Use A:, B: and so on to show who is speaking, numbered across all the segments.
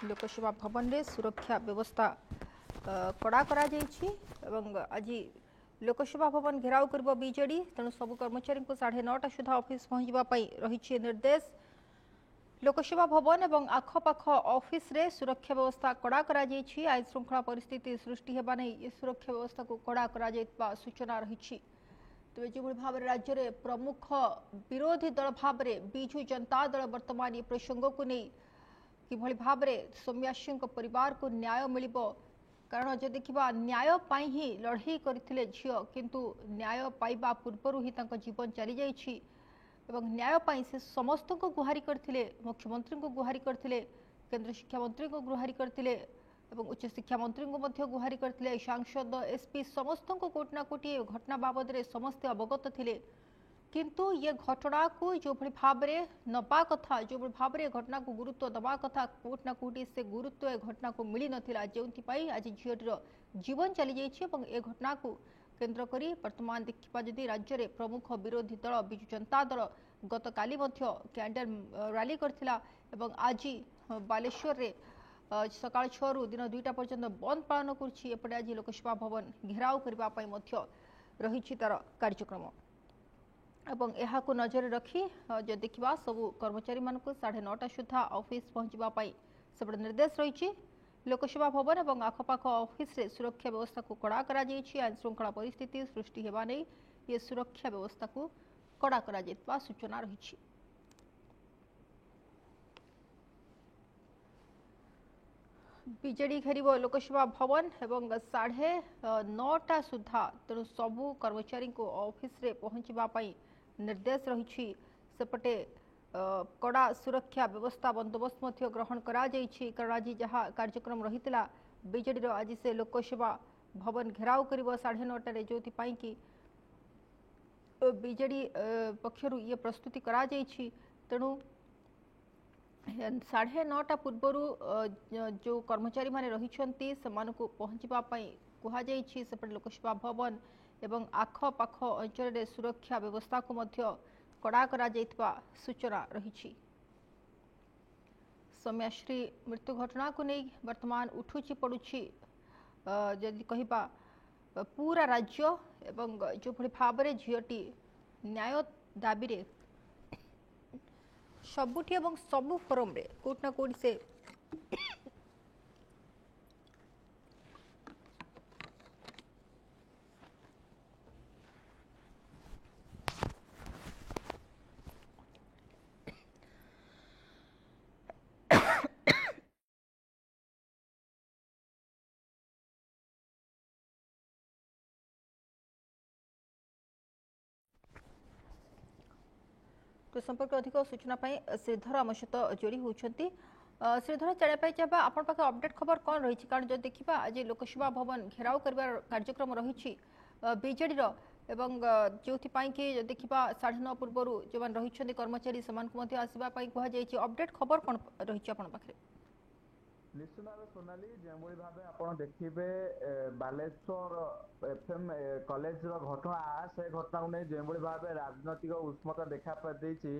A: लोकसेवा भवन रे सुरक्षा व्यवस्था कड़ा करा जायछि एवं आज लोकसेवा भवन घेराव कर बीजेडी तेणु सबु कर्मचारी को 9:30 सुधा ऑफिस पहुंचापी रही निर्देश। लोकसेवा भवन एवं आखपाख ऑफिस रे सुरक्षा व्यवस्था कड़ा करा जायछि। आईन श्रृंखला परिस्थिति सृष्टि हेबा नै ए सुरक्षा व्यवस्था को कड़ा करा जायतबा सूचना रही। तेज जो भाव में राज्य में प्रमुख विरोधी दल भाव में बिजु जनता दल वर्तमान ये प्रसंग को नहीं किभली भाव में सौम्यासी परिवार को न्याय मिल कारण जो देखा न्याय ही लड़ई करते झील किंतु न्याय पाइबा पूर्वर ही जीवन चली जाइए न्याय से समस्त को गुहारी करते मुख्यमंत्री को गुहारी करते केंद्र शिक्षा मंत्री को गुहारी करते उच्च शिक्षा मंत्री को गुहारी करते सांसद एसपी समस्त को कोटि ना कोटि घटना बाबद में समस्ते अवगत थे किंतु ये घटना को जो भाव में नवा कथा जो भाव में घटना को गुरुत्व दवा कथा कोटि ना कोटि से गुरुत्व ए घटना को मिल नाला जो आज झीटर जीवन चली जाइए घटना को केन्द्र करी वर्तमान देखा जदि राज्य में प्रमुख विरोधी दल बिजु जनता दल गत काली कैंडल रैली करथिला एवं आज बालेश्वर रे सकाळ 6 रु दिन 2टा पर्यंत बंद पालन करपटे आज लोकसेवा भवन घेराव करने रही तार कार्यक्रम एवं यह नजर रखी जो देखा सबू कर्मचारी मान 9:30 सुधा ऑफिस पहुंचापी सब निर्देश रही। लोकसेवा भवन एवं आखपाख ऑफिस रे सुरक्षा व्यवस्था को कड़ा करा जायछि। आईन श्रृंखला परिस्थिति सृष्टि हेबा नै ये सुरक्षा व्यवस्था को कड़ा करा जायतबा सूचना रही। बीजेडी घेरिब लोकसेवा भवन एवं 9:30 सुधा तेणु सबू कर्मचारी को ऑफिस रे पहुंचापी निर्देश रही। सेपटे कड़ा सुरक्षा व्यवस्था बंदोबस्त ग्रहण करा जायछि कारण आज जहाँ कार्यक्रम रही बीजेडी आज से लोकसेवा भवन घेराव कर 9:30 जो कि बीजेडी पक्षर ये प्रस्तुति करा जायछि तेणु 9:30 पूर्वर जो कर्मचारी माने रही पहुंचापी कहुई सेपटे लोकसेवा भवन एवं आखपाख अंचल सुरक्षा व्यवस्था को मध्य कड़ा करा जायतबा सूचना रही। सौम्याश्री मृत्यु घटना को नहीं वर्तमान उठुची पड़ुची जदि कहिबा पूरा राज्य एवं जो भाव में झीटी न्याय दाबी रे सबुठी एवं सबु फोरम रे कोट ना कोट से तो संपर्क अधिक सूचना श्रीधर आम सहित जोड़ी होती। श्रीधर जानापी चाहबा आपण पाखे अपडेट खबर कौन रही कारण जो देखा आज लोकसेवा भवन घेराव कर कार्यक्रम रही बीजेडी एवं जो कि देखा 9:30 पूर्व जो रही कर्मचारी से आसवाई कहुई अपडेट खबर कौन रही आपण पाखे
B: निश्चित भाव सोनाली जो भाव आप देखिए बालेश्वर एफएम कॉलेज घटना से घटना को नहीं जो भाव राजनैतिक उष्मता देखा देती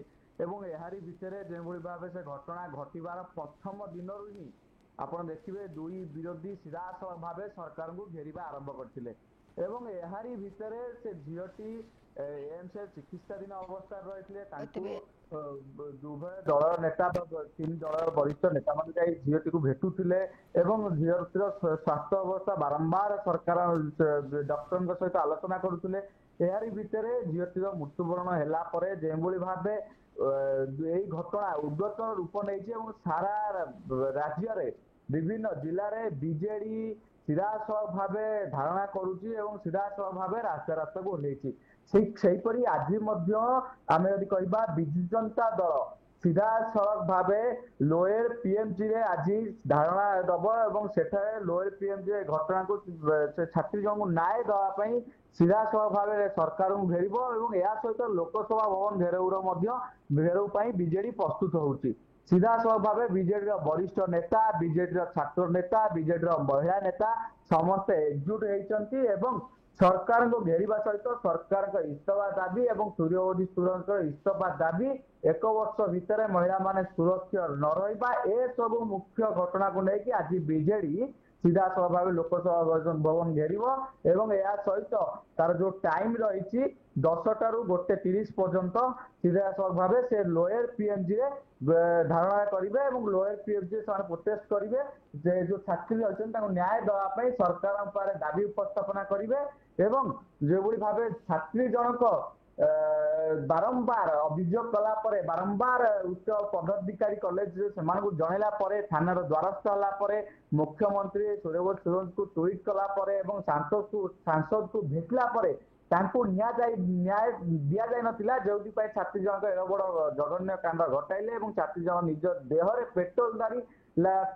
B: यारी भितर जो भाव से घटना घटवार प्रथम दिन ही आप देखिए दुई विरोधी सीधासल भाव सरकार को घेरिबा आरंभ करते यारी भितर से झीटी एम्स चिकित्साधीन अवस्था रही उभय दल नेता 3 दल वरिष्ठ नेता मान झीटी को भेटुले झीर स्वास्थ्य अवस्था बारंबार सरकार डॉक्टर सहित आलोचना करुले यारी भितर झीटीर मृत्युवरण है जो भाव घटना उग्रतर रूप नहीं सारा राज्य में विभिन्न जिले बीजेडी सीधासल भाव धारणा करुच्ची सीधासल भाव रास्ता रास्ता को ओह्लैपरी आज आम यदि कह बिजु जनता दल सीधासल भाव लोयर पीएमजी रे आज धारणा दब और सेठारे लोयर पीएमजी घटना को छात्री जन न्याय दवाई सीधासल भाव सरकार को घेर और या सहित लोकसभा भवन घेराव बीजेडी प्रस्तुत होउची सीधासल भाव बीजेडी वरिष्ठ नेता बीजेडी छात्र नेता बीजेडी महिला नेता समस्ते एकजुट होती सरकार को घेरिबा सहित सरकार का इस्तीफा दाबी और सूर्यवंशी सुरंकर इस्तीफा दाबी एक वर्ष भितर महिला माने सुरक्षा न रहिबा ए सब मुख्य घटना को लेकिन आज बीजेडी सीधा सभा भाव लोकसभा भवन घेरिब एवं या सहित तार जो टाइम रही 10 ରୁ 1:30 पर्यंत सीधा सभा भाव से लोअर पीएमजी रे धारणा करेंगे और लोअर पीएमजी से प्रोटेस्ट करेंगे जे जो छात्री अच्छे न्याय देवाई सरकार दाबी उपस्थापना करेंगे एवं जो भाव छात्री जनक बारंबार अभियोग कला परे बारंबार उच्च पदाधिकारी कॉलेज से जनला थाना द्वारस्थ होला मुख्यमंत्री सूर्यवंशी सुरंकर को ट्वीट कला एवं सांसद को भेटला न्याय दि जाए नथिला जो छात्री जनक एड़ बड़ जघन्य कांड घटाइले और छात्री जन निज देहरे पेट्रोल दारी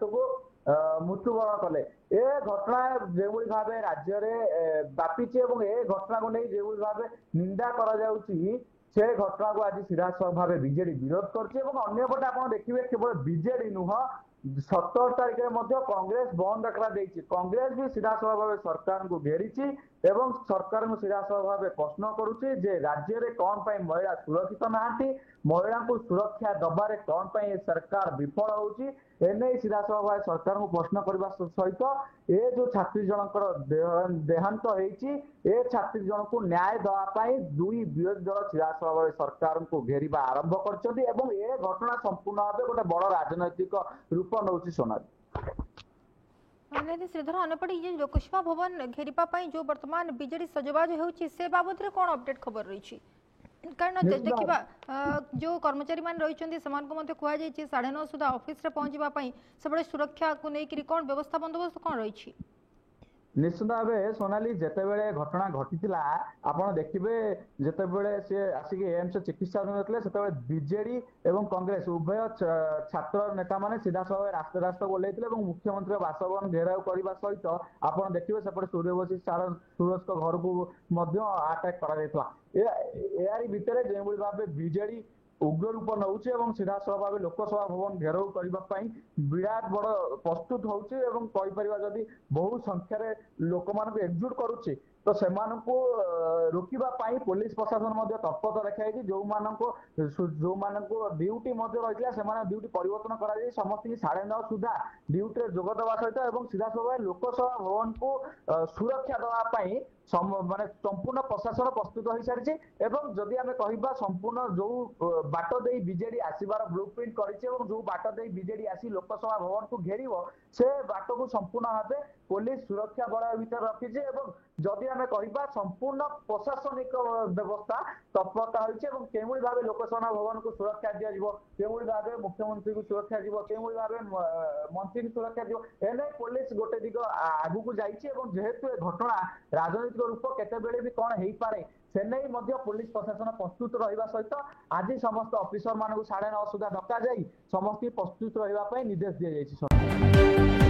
B: को मृत्युवरण कले ए घटना जो भाव राज्य में व्यापी और ए घटना को नहीं जो भाव निंदा से घटना को आज सीधासख भाव बीजेडी विरोध करपटे आप देखिए केवल बीजेडी नुह 17 तारिख में कांग्रेस बंद डाकरा देती कांग्रेस भी सीधासख भाव सरकार को घेरी एवं सरकार को सीधासख भाव प्रश्न करुच्ची जे राज्य में कौन पाई महिला सुरक्षित नहांती महिला को सुरक्षा दबारे कौन पाई सरकार विफल होची एने सीधासख भाव सरकार को प्रश्न करने सहित ए जो छात्री जनकर देहांत होती ए छात्री जन को न्याय देवाई दुई विरोधी दल सीधासख भाव सरकार को घेरिबा आरंभ कर घटना संपूर्ण भाव गोटे बड़ राजनैतिक रूप नौ सोनाली
A: श्रीधर अनेपटे ये लोकसभा भवन घेरिबा जो वर्तमान बीजेडी सजबाज होउची से बाबद रे कोन अपडेट खबर रही कारण देखिबा जो कर्मचारी मान रही कहुआ 9:30 सुधा ऑफिस रे पहुंचवाई सब सुरक्षा को लेकिन कौन व्यवस्था बंदोबस्त कौन रही
B: निश्चित भाव सोनाली जितेबले घटना घटी आप देखिए जितेबले सी आसिक एम्स चिकित्सा से बीजेडी और कांग्रेस उभय छात्र नेता मैंने सीधासख रास्ता ओल्लैते मुख्यमंत्री बासभवन घेराव करने सहित आप देखिए सेपटे सूर्यवंशी सुरज घर को आटाक कर भितर जो भाव बीजेडी उग्र रूप नौ सीधासख भाव लोकसभा भवन घेराव करने विराट बड़ प्रस्तुत होपर जदि बहु संख्यार लोक मान एकजुट करुच्ची तो से रोकवा पुलिस प्रशासन तत्पर देखा जो ड्यूटी रही ड्यूटी परिवर्तन कर समस्त 9:30 सुधा ड्यूटी जोगदवा सहित सीधासख लोकसभा भवन को सुरक्षा देवाई माने संपूर्ण प्रशासन प्रस्तुत हो सारी एवं जदि आम कह संपूर्ण जो बाट दे बीजेडी आसबार ब्लूप्रिंट कर जो बाट दे बीजेडी आसी लोकसभा भवन को घेर से बाट को संपूर्ण भाव पुलिस सुरक्षा बलय भीतर रखी जदि आम कह संपूर्ण प्रशासनिक व्यवस्था तत्परता होई भाव लोकसभा भवन को सुरक्षा दिया भाव मुख्यमंत्री को सुरक्षा दी भाव मंत्री की सुरक्षा दी एने पुलिस गोटे दिग आगु को जेहेतु घटना राजनीतिक रूप केतेबेले भी कौन हो पारे से नहीं पुलिस प्रशासन प्रस्तुत रहा सहित आज समस्त ऑफिसर मान 9:30 सुधा डक समस्त प्रस्तुत रहा निर्देश दी जाए।